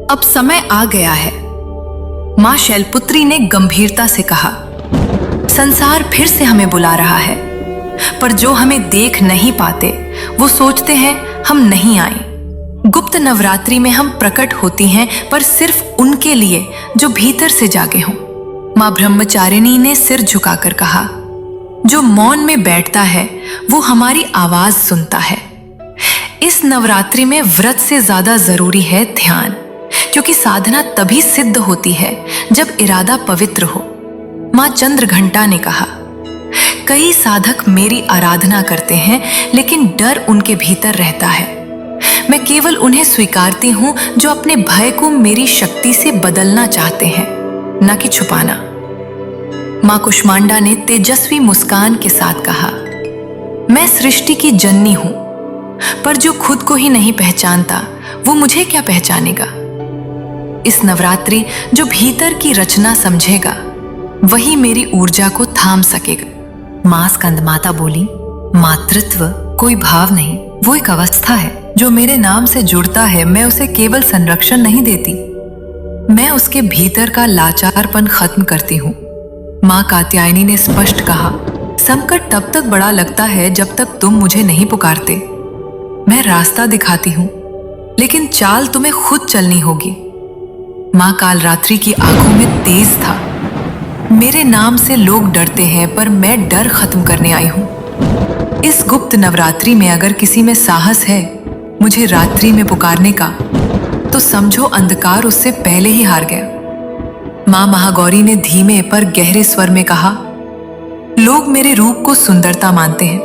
अब समय आ गया है, मां शैलपुत्री ने गंभीरता से कहा। संसार फिर से हमें बुला रहा है, पर जो हमें देख नहीं पाते वो सोचते हैं हम नहीं आए। गुप्त नवरात्रि में हम प्रकट होती हैं, पर सिर्फ उनके लिए जो भीतर से जागे हों। मां ब्रह्मचारिणी ने सिर झुकाकर कहा, जो मौन में बैठता है वो हमारी आवाज सुनता है। इस नवरात्रि में व्रत से ज्यादा जरूरी है ध्यान, क्योंकि साधना तभी सिद्ध होती है जब इरादा पवित्र हो। मां चंद्रघंटा ने कहा, कई साधक मेरी आराधना करते हैं, लेकिन डर उनके भीतर रहता है। मैं केवल उन्हें स्वीकारती हूं जो अपने भय को मेरी शक्ति से बदलना चाहते हैं, न कि छुपाना। मां कुष्मांडा ने तेजस्वी मुस्कान के साथ कहा, मैं सृष्टि की जननी हूं, पर जो खुद को ही नहीं पहचानता वो मुझे क्या पहचानेगा। इस नवरात्रि जो भीतर की रचना समझेगा वही मेरी ऊर्जा को थाम सकेगा। मां स्कंदमाता बोली, मातृत्व कोई भाव नहीं, वो एक अवस्था है। जो मेरे नाम से जुड़ता है मैं उसे केवल संरक्षण नहीं देती, मैं उसके भीतर का लाचारपन खत्म करती हूँ। मां कात्यायनी ने स्पष्ट कहा, संकट तब तक बड़ा लगता है जब तक तुम मुझे नहीं पुकारते। मैं रास्ता दिखाती हूँ, लेकिन चाल तुम्हें खुद चलनी होगी। मां कालरात्रि की आंखों में तेज था। मेरे नाम से लोग डरते हैं, पर मैं डर खत्म करने आई हूं। इस गुप्त नवरात्रि में अगर किसी में साहस है मुझे रात्रि में पुकारने का, तो समझो अंधकार उससे पहले ही हार गया। मां महागौरी ने धीमे पर गहरे स्वर में कहा, लोग मेरे रूप को सुंदरता मानते हैं,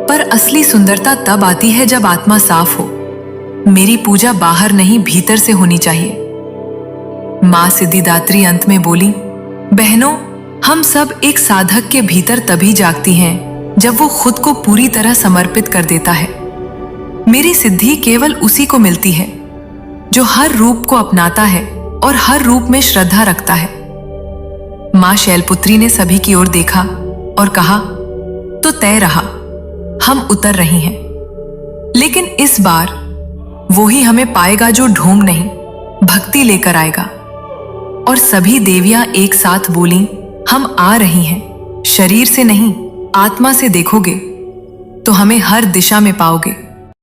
पर असली सुंदरता तब आती है जब आत्मा साफ हो। मेरी पूजा बाहर नहीं भीतर से होनी चाहिए। मां सिद्धिदात्री अंत में बोली, बहनों, हम सब एक साधक के भीतर तभी जागती हैं जब वो खुद को पूरी तरह समर्पित कर देता है। मेरी सिद्धि केवल उसी को मिलती है जो हर रूप को अपनाता है और हर रूप में श्रद्धा रखता है। मां शैलपुत्री ने सभी की ओर देखा और कहा, तो तय रहा, हम उतर रही हैं। लेकिन इस बार वो ही हमें पाएगा जो ढोंग नहीं, भक्ति लेकर आएगा। और सभी देवियां एक साथ बोली, हम आ रही हैं। शरीर से नहीं, आत्मा से देखोगे तो हमें हर दिशा में पाओगे।